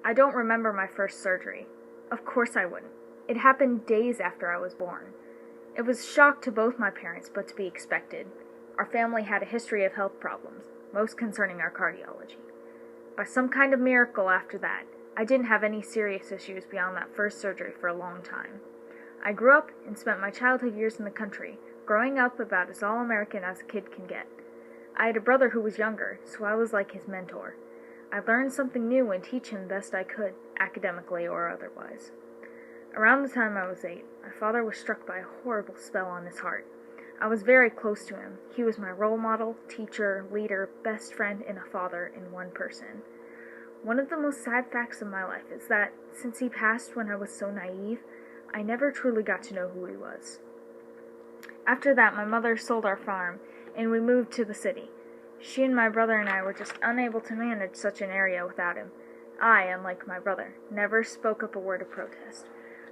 I don't remember my first surgery. Of course I wouldn't. It happened days after I was born. It was a shock to both my parents, but to be expected. Our family had a history of health problems, most concerning our cardiology. By some kind of miracle after that, I didn't have any serious issues beyond that first surgery for a long time. I grew up and spent my childhood years in the country, growing up about as all-American as a kid can get. I had a brother who was younger, so I was like his mentor. I learned something new and teach him best I could, academically or otherwise. Around the time I was 8, my father was struck by a horrible spell on his heart. I was very close to him. He was my role model, teacher, leader, best friend, and a father in one person. One of the most sad facts of my life is that, since he passed when I was so naive, I never truly got to know who he was. After that, my mother sold our farm, and we moved to the city. She and my brother and I were just unable to manage such an area without him. I, unlike my brother, never spoke up a word of protest.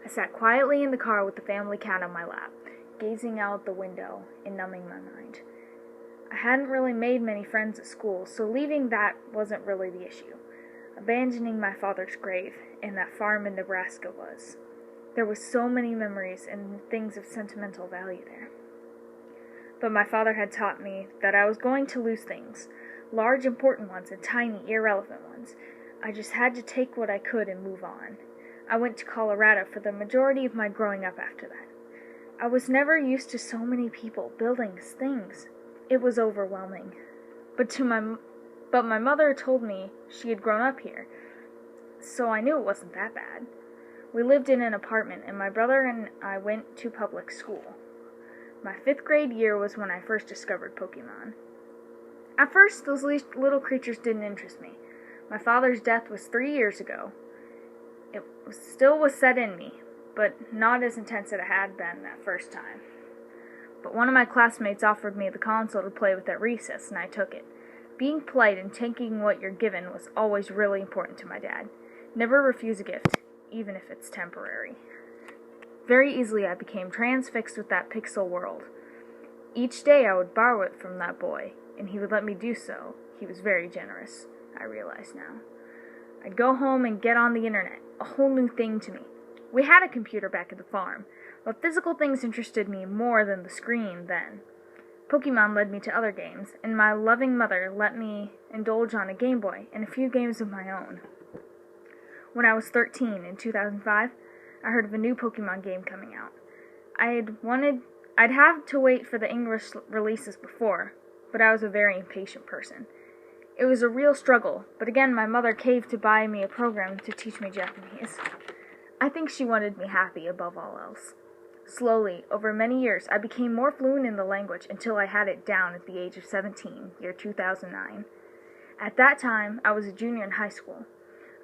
I sat quietly in the car with the family cat on my lap, gazing out the window and numbing my mind. I hadn't really made many friends at school, so leaving that wasn't really the issue. Abandoning my father's grave and that farm in Nebraska was. There were so many memories and things of sentimental value there. But my father had taught me that I was going to lose things, large important ones and tiny irrelevant ones. I just had to take what I could and move on. I went to Colorado for the majority of my growing up after that. I was never used to so many people, buildings, things. It was overwhelming. But my mother told me she had grown up here, so I knew it wasn't that bad. We lived in an apartment, and my brother and I went to public school. My 5th grade year was when I first discovered Pokemon. At first, those little creatures didn't interest me. My father's death was 3 years ago. It still was set in me, but not as intense as it had been that first time. But one of my classmates offered me the console to play with at recess, and I took it. Being polite and taking what you're given was always really important to my dad. Never refuse a gift, even if it's temporary. Very easily I became transfixed with that pixel world. Each day I would borrow it from that boy, and he would let me do so. He was very generous, I realize now. I'd go home and get on the internet, a whole new thing to me. We had a computer back at the farm, but physical things interested me more than the screen then. Pokemon led me to other games, and my loving mother let me indulge on a Game Boy and a few games of my own. When I was 13 in 2005, I heard of a new Pokemon game coming out. I'd have to wait for the English releases before, but I was a very impatient person. It was a real struggle, but again my mother caved to buy me a program to teach me Japanese. I think she wanted me happy above all else. Slowly, over many years, I became more fluent in the language until I had it down at the age of 17, year 2009. At that time, I was a junior in high school.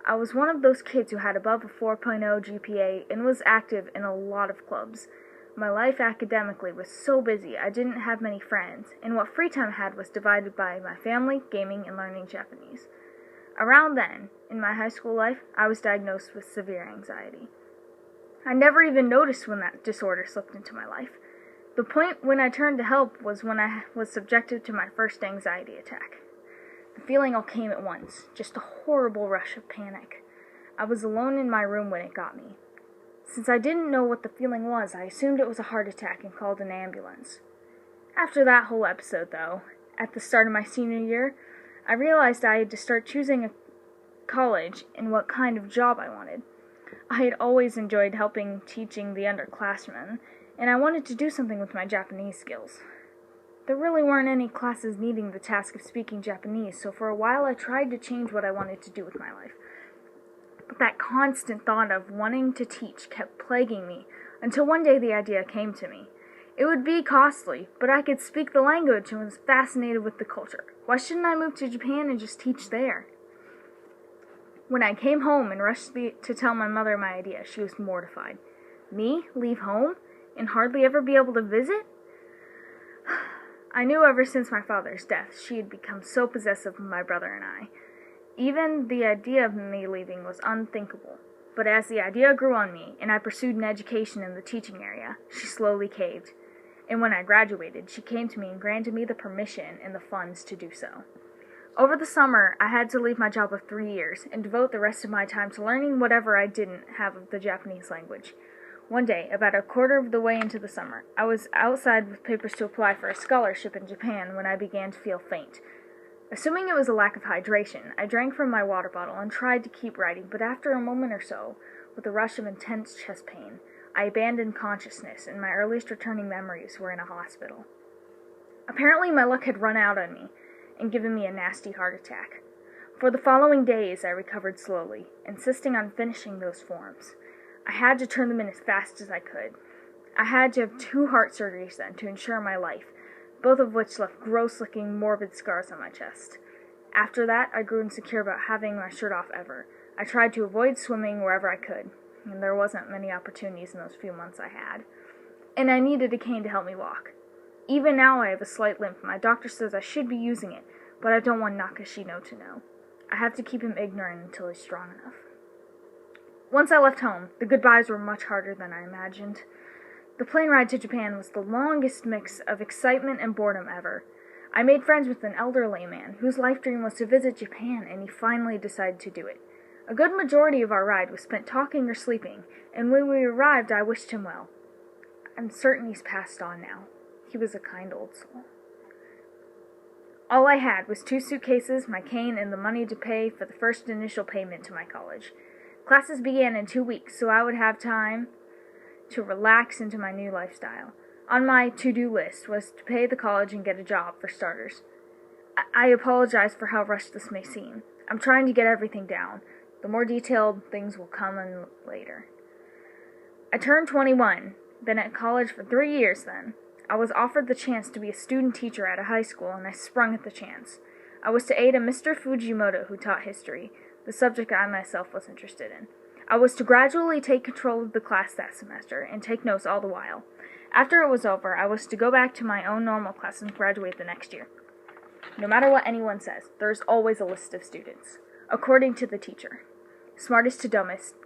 I was one of those kids who had above a 4.0 GPA and was active in a lot of clubs. My life academically was so busy I didn't have many friends, and what free time I had was divided by my family, gaming, and learning Japanese. Around then, in my high school life, I was diagnosed with severe anxiety. I never even noticed when that disorder slipped into my life. The point when I turned to help was when I was subjected to my first anxiety attack. The feeling all came at once, just a horrible rush of panic. I was alone in my room when it got me. Since I didn't know what the feeling was, I assumed it was a heart attack and called an ambulance. After that whole episode, though, at the start of my senior year, I realized I had to start choosing a college and what kind of job I wanted. I had always enjoyed teaching the underclassmen, and I wanted to do something with my Japanese skills. There really weren't any classes needing the task of speaking Japanese, so for a while I tried to change what I wanted to do with my life. But that constant thought of wanting to teach kept plaguing me, until one day the idea came to me. It would be costly, but I could speak the language and was fascinated with the culture. Why shouldn't I move to Japan and just teach there? When I came home and rushed to tell my mother my idea, she was mortified. Me? Leave home? And hardly ever be able to visit? I knew ever since my father's death she had become so possessive of my brother and I. Even the idea of me leaving was unthinkable. But as the idea grew on me, and I pursued an education in the teaching area, she slowly caved. And when I graduated, she came to me and granted me the permission and the funds to do so. Over the summer, I had to leave my job of 3 years and devote the rest of my time to learning whatever I didn't have of the Japanese language. One day, about a quarter of the way into the summer, I was outside with papers to apply for a scholarship in Japan when I began to feel faint. Assuming it was a lack of hydration, I drank from my water bottle and tried to keep writing, but after a moment or so, with a rush of intense chest pain, I abandoned consciousness, and my earliest returning memories were in a hospital. Apparently my luck had run out on me and given me a nasty heart attack. For the following days I recovered slowly, insisting on finishing those forms. I had to turn them in as fast as I could. I had to have 2 heart surgeries then to ensure my life, both of which left gross-looking, morbid scars on my chest. After that, I grew insecure about having my shirt off ever. I tried to avoid swimming wherever I could, and there wasn't many opportunities in those few months I had. And I needed a cane to help me walk. Even now I have a slight limp. My doctor says I should be using it, but I don't want Nakashino to know. I have to keep him ignorant until he's strong enough. Once I left home, the goodbyes were much harder than I imagined. The plane ride to Japan was the longest mix of excitement and boredom ever. I made friends with an elderly man whose life dream was to visit Japan, and he finally decided to do it. A good majority of our ride was spent talking or sleeping, and when we arrived I wished him well. I'm certain he's passed on now. He was a kind old soul. All I had was 2 suitcases, my cane, and the money to pay for the first initial payment to my college. Classes began in 2 weeks, so I would have time to relax into my new lifestyle. On my to-do list was to pay the college and get a job, for starters. I apologize for how rushed this may seem. I'm trying to get everything down. The more detailed things will come in later. I turned 21, been at college for 3 years then. I was offered the chance to be a student teacher at a high school, and I sprung at the chance. I was to aid a Mr. Fujimoto who taught history, the subject I myself was interested in. I was to gradually take control of the class that semester, and take notes all the while. After it was over, I was to go back to my own normal class and graduate the next year. No matter what anyone says, there is always a list of students, according to the teacher. Smartest to dumbest,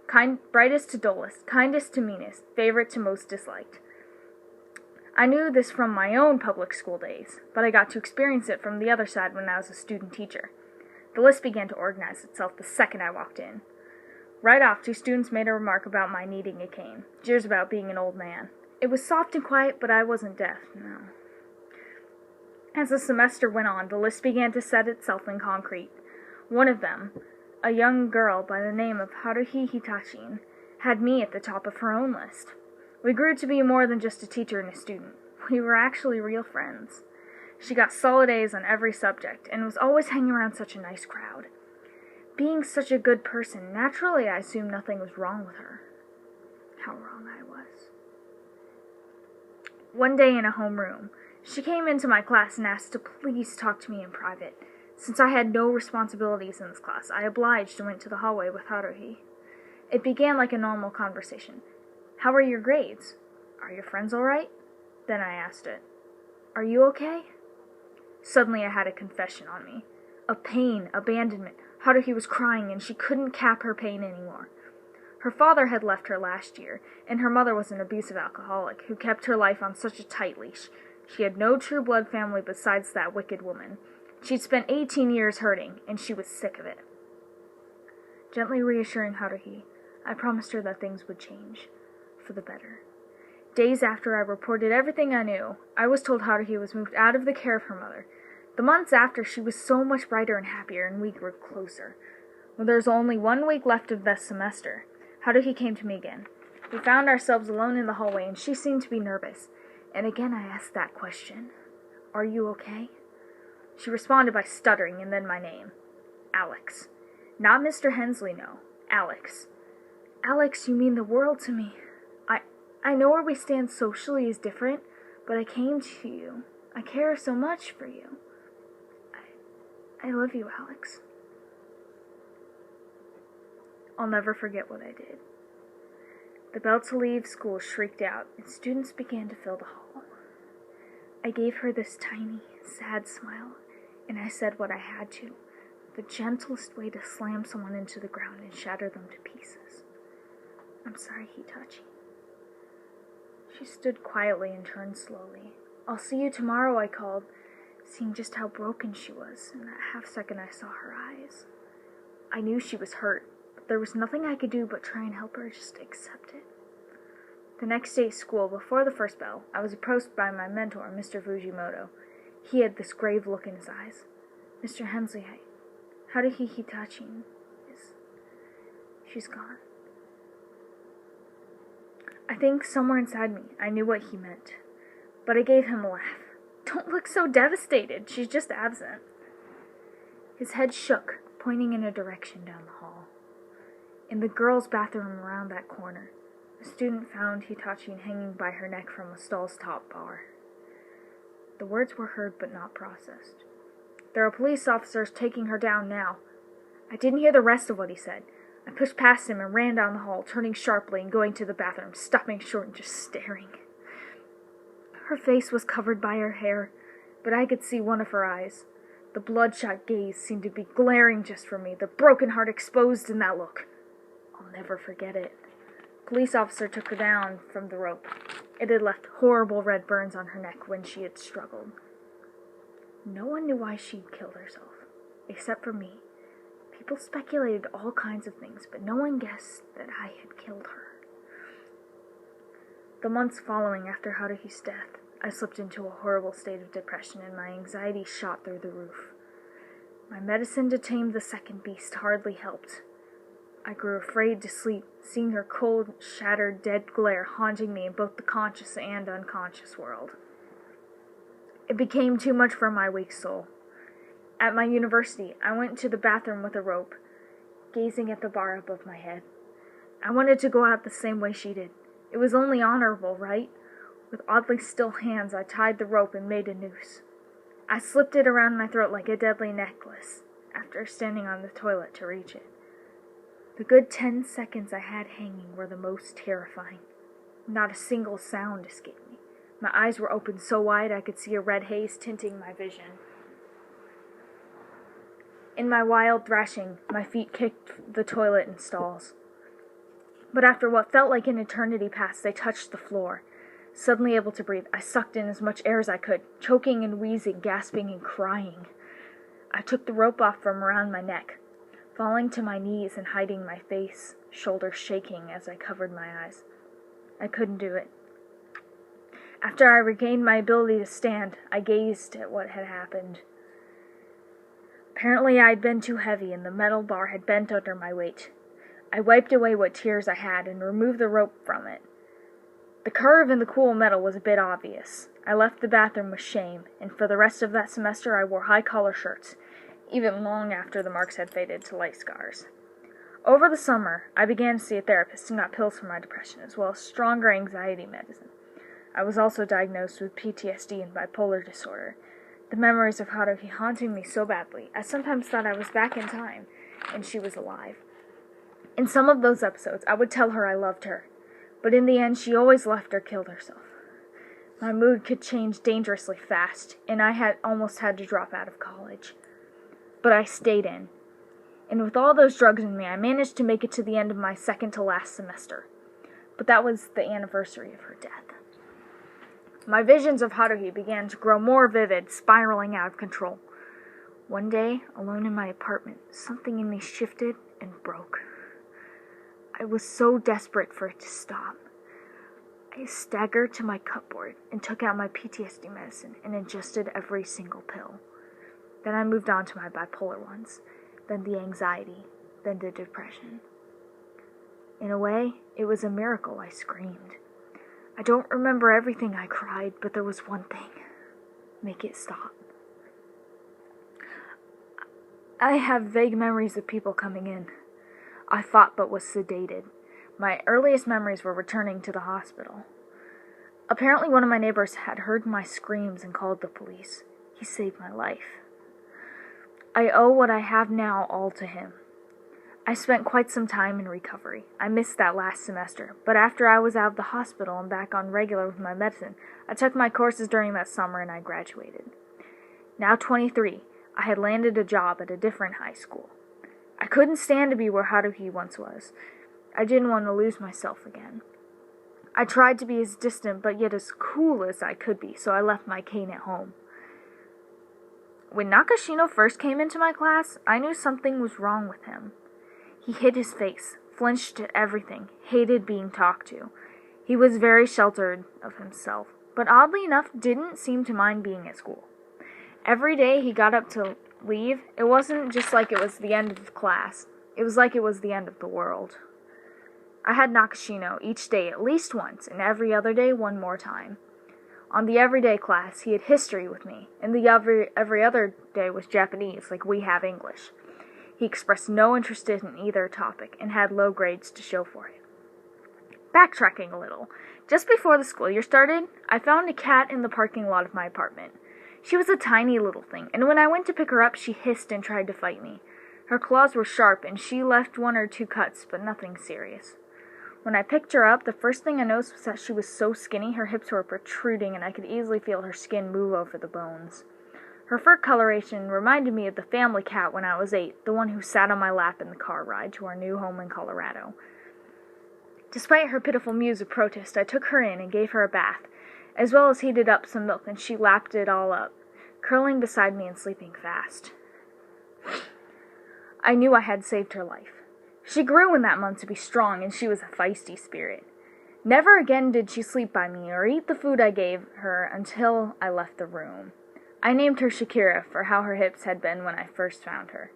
brightest to dullest, kindest to meanest, favorite to most disliked. I knew this from my own public school days, but I got to experience it from the other side when I was a student teacher. The list began to organize itself the second I walked in. Right off, 2 students made a remark about my needing a cane, jeers about being an old man. It was soft and quiet, but I wasn't deaf, no. As the semester went on, the list began to set itself in concrete. One of them, a young girl by the name of Haruhi Hitachin, had me at the top of her own list. We grew to be more than just a teacher and a student. We were actually real friends. She got solid A's on every subject, and was always hanging around such a nice crowd. Being such a good person, naturally I assumed nothing was wrong with her. How wrong I was. One day in a homeroom, she came into my class and asked to please talk to me in private. Since I had no responsibilities in this class, I obliged and went to the hallway with Haruhi. It began like a normal conversation. How are your grades? Are your friends all right? Then I asked it. Are you okay? Suddenly I had a confession on me. Of pain, abandonment. Haruhi was crying and she couldn't cap her pain anymore. Her father had left her last year, and her mother was an abusive alcoholic who kept her life on such a tight leash. She had no true blood family besides that wicked woman. She'd spent 18 years hurting, and she was sick of it. Gently reassuring Haruhi, I promised her that things would change. For the better. Days after I reported everything I knew, I was told Haruhi was moved out of the care of her mother. The months after, she was so much brighter and happier, and we grew closer. When there was only 1 week left of that semester, Haruhi came to me again. We found ourselves alone in the hallway, and she seemed to be nervous. And again I asked that question. Are you okay? She responded by stuttering, and then my name. Alex. Not Mr. Hensley, no. Alex. Alex, you mean the world to me. I know where we stand socially is different, but I came to you. I care so much for you. I love you, Alex. I'll never forget what I did. The bell to leave school shrieked out, and students began to fill the hall. I gave her this tiny, sad smile, and I said what I had to, the gentlest way to slam someone into the ground and shatter them to pieces. I'm sorry, Hitachi. She stood quietly and turned slowly. I'll see you tomorrow, I called. seeing just how broken she was. In that half second I saw her eyes. I knew she was hurt, but there was nothing I could do but try and help her just accept it. The next day at school, before the first bell, I was approached by my mentor, Mr. Fujimoto. He had this grave look in his eyes. Mr. Hensley, Haruhi Hitachi she's gone. I think somewhere inside me, I knew what he meant. But I gave him a laugh. Don't look so devastated. She's just absent. His head shook, pointing in a direction down the hall. In the girls' bathroom around that corner, a student found Hitachi hanging by her neck from a stall's top bar. The words were heard but not processed. There are police officers taking her down now. I didn't hear the rest of what he said. I pushed past him and ran down the hall, turning sharply and going to the bathroom, stopping short and just staring. Her face was covered by her hair, but I could see one of her eyes. The bloodshot gaze seemed to be glaring just for me, the broken heart exposed in that look. I'll never forget it. A police officer took her down from the rope. It had left horrible red burns on her neck when she had struggled. No one knew why she'd killed herself, except for me. People speculated all kinds of things, but no one guessed that I had killed her. The months following after Haruhi's death, I slipped into a horrible state of depression and my anxiety shot through the roof. My medicine to tame the second beast hardly helped. I grew afraid to sleep, seeing her cold, shattered, dead glare haunting me in both the conscious and unconscious world. It became too much for my weak soul. At my university, I went into the bathroom with a rope, gazing at the bar above my head. I wanted to go out the same way she did. It was only honorable, right? With oddly still hands, I tied the rope and made a noose. I slipped it around my throat like a deadly necklace, after standing on the toilet to reach it. The good 10 seconds I had hanging were the most terrifying. Not a single sound escaped me. My eyes were open so wide I could see a red haze tinting my vision. In my wild thrashing, my feet kicked the toilet and stalls. But after what felt like an eternity passed, they touched the floor. Suddenly able to breathe, I sucked in as much air as I could, choking and wheezing, gasping and crying. I took the rope off from around my neck, falling to my knees and hiding my face, shoulders shaking as I covered my eyes. I couldn't do it. After I regained my ability to stand, I gazed at what had happened. Apparently I had been too heavy and the metal bar had bent under my weight. I wiped away what tears I had and removed the rope from it. The curve in the cool metal was a bit obvious. I left the bathroom with shame, and for the rest of that semester I wore high-collar shirts, even long after the marks had faded to light scars. Over the summer, I began to see a therapist and got pills for my depression, as well as stronger anxiety medicine. I was also diagnosed with PTSD and bipolar disorder. The memories of Haruhi haunting me so badly, I sometimes thought I was back in time, and she was alive. In some of those episodes, I would tell her I loved her, but in the end, she always left or killed herself. My mood could change dangerously fast, and I had almost had to drop out of college. But I stayed in. And with all those drugs in me, I managed to make it to the end of my second to last semester. But that was the anniversary of her death. My visions of Haruhi began to grow more vivid, spiraling out of control. One day, alone in my apartment, something in me shifted and broke. I was so desperate for it to stop. I staggered to my cupboard and took out my PTSD medicine and ingested every single pill. Then I moved on to my bipolar ones, then the anxiety, then the depression. In a way, it was a miracle, I screamed. I don't remember everything I cried, but there was one thing. Make it stop. I have vague memories of people coming in. I fought but was sedated. My earliest memories were returning to the hospital. Apparently one of my neighbors had heard my screams and called the police. He saved my life. I owe what I have now all to him. I spent quite some time in recovery. I missed that last semester, but after I was out of the hospital and back on regular with my medicine, I took my courses during that summer and I graduated. Now 23, I had landed a job at a different high school. I couldn't stand to be where Haruhi once was. I didn't want to lose myself again. I tried to be as distant but yet as cool as I could be, so I left my cane at home. When Nakashino first came into my class, I knew something was wrong with him. He hid his face, flinched at everything, hated being talked to. He was very sheltered of himself, but oddly enough didn't seem to mind being at school. Every day he got up to leave, it wasn't just like it was the end of class. It was like it was the end of the world. I had Nakashino each day at least once, and every other day one more time. On the everyday class, he had history with me, and the every other day was Japanese, like we have English. He expressed no interest in either topic, and had low grades to show for it. Backtracking a little, just before the school year started, I found a cat in the parking lot of my apartment. She was a tiny little thing, and when I went to pick her up, she hissed and tried to fight me. Her claws were sharp, and she left 1 or 2 cuts, but nothing serious. When I picked her up, the first thing I noticed was that she was so skinny, her hips were protruding, and I could easily feel her skin move over the bones. Her fur coloration reminded me of the family cat when I was 8, the one who sat on my lap in the car ride to our new home in Colorado. Despite her pitiful mews of protest, I took her in and gave her a bath, as well as heated up some milk, and she lapped it all up, curling beside me and sleeping fast. I knew I had saved her life. She grew in that month to be strong, and she was a feisty spirit. Never again did she sleep by me or eat the food I gave her until I left the room. I named her Shakira for how her hips had been when I first found her.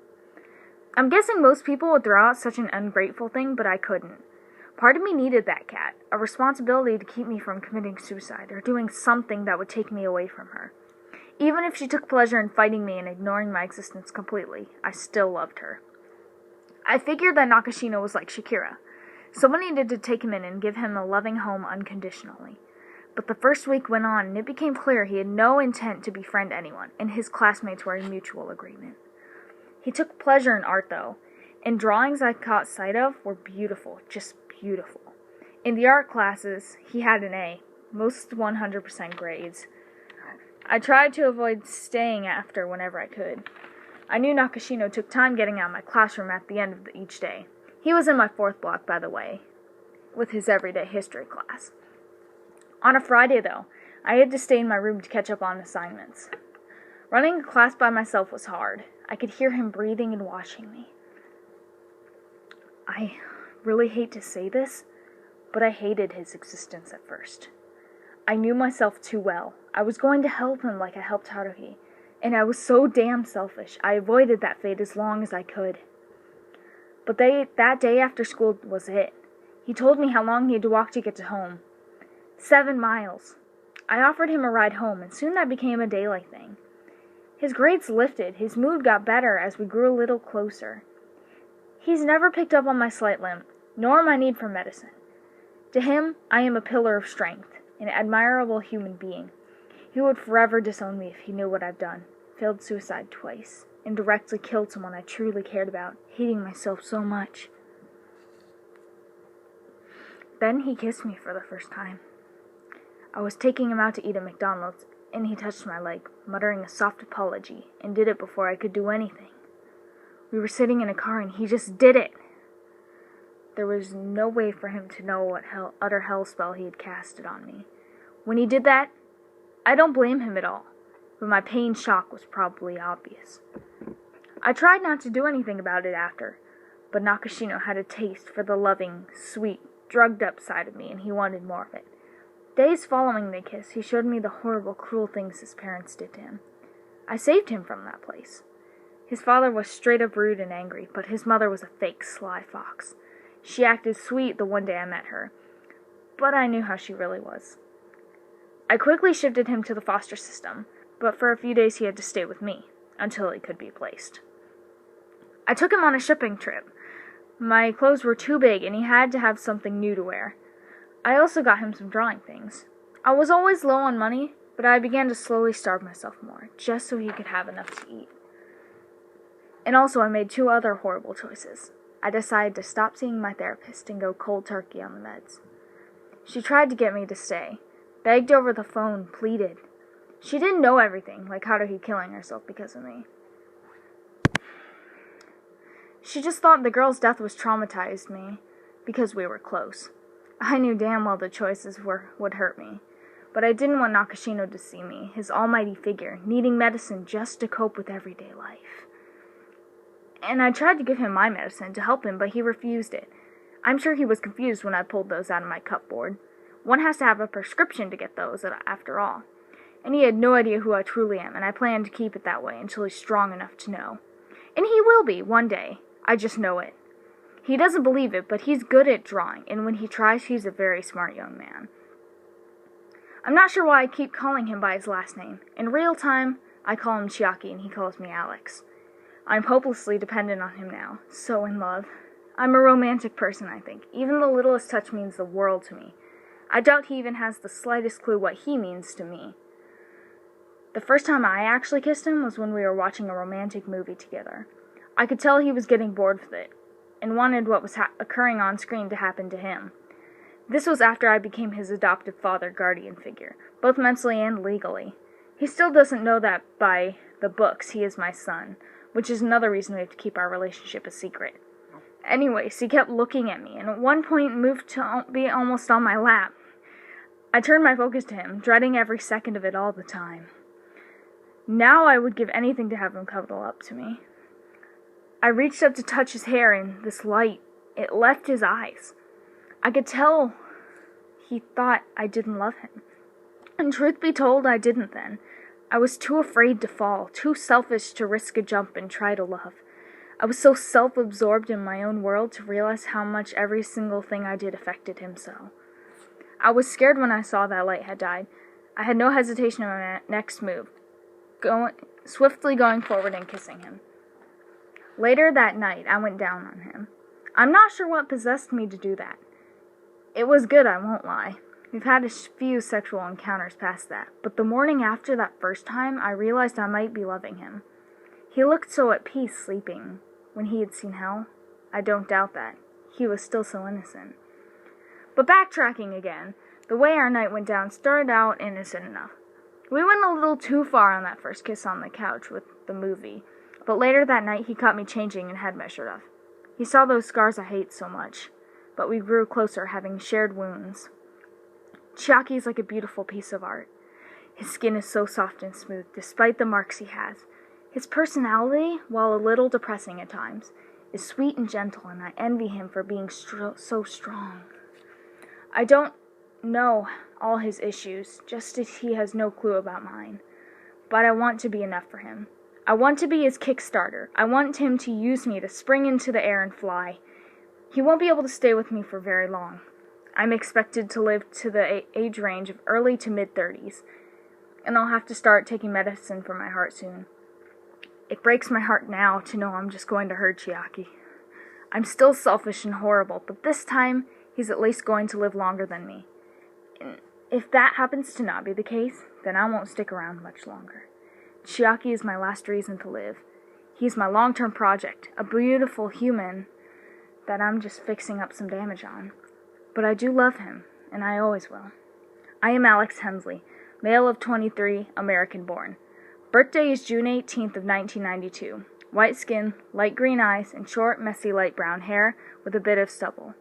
I'm guessing most people would throw out such an ungrateful thing, but I couldn't. Part of me needed that cat, a responsibility to keep me from committing suicide or doing something that would take me away from her. Even if she took pleasure in fighting me and ignoring my existence completely, I still loved her. I figured that Nakashino was like Shakira. Someone needed to take him in and give him a loving home unconditionally. But the first week went on, and it became clear he had no intent to befriend anyone, and his classmates were in mutual agreement. He took pleasure in art, though, and drawings I caught sight of were beautiful, just beautiful. In the art classes, he had an A, most 100% grades. I tried to avoid staying after whenever I could. I knew Nakashino took time getting out of my classroom at the end of each day. He was in my 4th block, by the way, with his everyday history class. On a Friday, though, I had to stay in my room to catch up on assignments. Running a class by myself was hard. I could hear him breathing and watching me. I really hate to say this, but I hated his existence at first. I knew myself too well. I was going to help him like I helped Haruhi. And I was so damn selfish, I avoided that fate as long as I could. But that day after school was it. He told me how long he had to walk to get to home. 7 miles. I offered him a ride home, and soon that became a daily thing. His grades lifted, his mood got better as we grew a little closer. He's never picked up on my slight limp, nor my need for medicine. To him, I am a pillar of strength, an admirable human being. He would forever disown me if he knew what I've done. Failed suicide twice, indirectly killed someone I truly cared about, hating myself so much. Then he kissed me for the first time. I was taking him out to eat at McDonald's, and he touched my leg, muttering a soft apology, and did it before I could do anything. We were sitting in a car, and he just did it. There was no way for him to know what utter hellspell he had casted on me. When he did that, I don't blame him at all, but my pain shock was probably obvious. I tried not to do anything about it after, but Nakashino had a taste for the loving, sweet, drugged-up side of me, and he wanted more of it. Days following the kiss, he showed me the horrible, cruel things his parents did to him. I saved him from that place. His father was straight-up rude and angry, but his mother was a fake, sly fox. She acted sweet the one day I met her, but I knew how she really was. I quickly shifted him to the foster system, but for a few days he had to stay with me, until he could be placed. I took him on a shopping trip. My clothes were too big, and he had to have something new to wear. I also got him some drawing things. I was always low on money, but I began to slowly starve myself more, just so he could have enough to eat. And also I made 2 other horrible choices. I decided to stop seeing my therapist and go cold turkey on the meds. She tried to get me to stay, begged over the phone, pleaded. She didn't know everything, like Haruhi killing herself because of me. She just thought the girl's death was traumatized me, because we were close. I knew damn well the choices would hurt me. But I didn't want Nakashino to see me, his almighty figure, needing medicine just to cope with everyday life. And I tried to give him my medicine to help him, but he refused it. I'm sure he was confused when I pulled those out of my cupboard. One has to have a prescription to get those, after all. And he had no idea who I truly am, and I plan to keep it that way until he's strong enough to know. And he will be, one day. I just know it. He doesn't believe it, but he's good at drawing, and when he tries, he's a very smart young man. I'm not sure why I keep calling him by his last name. In real time, I call him Chiaki, and he calls me Alex. I'm hopelessly dependent on him now, so in love. I'm a romantic person, I think. Even the littlest touch means the world to me. I doubt he even has the slightest clue what he means to me. The first time I actually kissed him was when we were watching a romantic movie together. I could tell he was getting bored with it, and wanted what was occurring on screen to happen to him. This was after I became his adoptive father guardian figure, both mentally and legally. He still doesn't know that by the books he is my son, which is another reason we have to keep our relationship a secret. Anyways, he kept looking at me, and at one point moved to be almost on my lap. I turned my focus to him, dreading every second of it all the time. Now I would give anything to have him cuddle up to me. I reached up to touch his hair, and this light, it left his eyes. I could tell he thought I didn't love him. And truth be told, I didn't then. I was too afraid to fall, too selfish to risk a jump and try to love. I was so self-absorbed in my own world to realize how much every single thing I did affected him so. I was scared when I saw that light had died. I had no hesitation in my next move, swiftly going forward and kissing him. Later that night, I went down on him. I'm not sure what possessed me to do that. It was good, I won't lie. We've had a few sexual encounters past that, but the morning after that first time, I realized I might be loving him. He looked so at peace sleeping when he had seen hell. I don't doubt that. He was still so innocent. But backtracking again, the way our night went down started out innocent enough. We went a little too far on that first kiss on the couch with the movie, but later that night he caught me changing and had measured up. He saw those scars I hate so much, but we grew closer, having shared wounds. Chiaki is like a beautiful piece of art. His skin is so soft and smooth, despite the marks he has. His personality, while a little depressing at times, is sweet and gentle, and I envy him for being so strong. I don't know all his issues, just as he has no clue about mine. But I want to be enough for him. I want to be his Kickstarter. I want him to use me to spring into the air and fly. He won't be able to stay with me for very long. I'm expected to live to the age range of early to mid-30s, and I'll have to start taking medicine for my heart soon. It breaks my heart now to know I'm just going to hurt Chiaki. I'm still selfish and horrible, but this time he's at least going to live longer than me. And if that happens to not be the case, then I won't stick around much longer. Chiaki is my last reason to live. He's my long-term project, a beautiful human that I'm just fixing up some damage on. But I do love him, and I always will. I am Alex Hensley, male of 23, American-born. Birthday is June 18th of 1992. White skin, light green eyes, and short, messy light brown hair with a bit of stubble.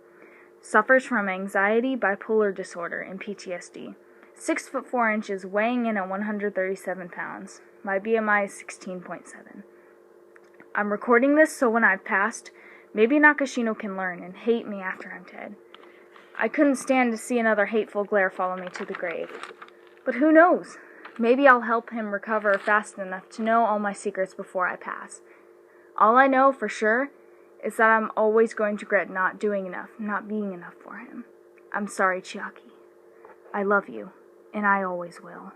Suffers from anxiety, bipolar disorder, and PTSD. 6'4", weighing in at 137 pounds. My BMI is 16.7. I'm recording this so when I've passed, maybe Nakashino can learn and hate me after I'm dead. I couldn't stand to see another hateful glare follow me to the grave. But who knows? Maybe I'll help him recover fast enough to know all my secrets before I pass. All I know for sure is that I'm always going to regret not doing enough, not being enough for him. I'm sorry, Chiaki. I love you, and I always will.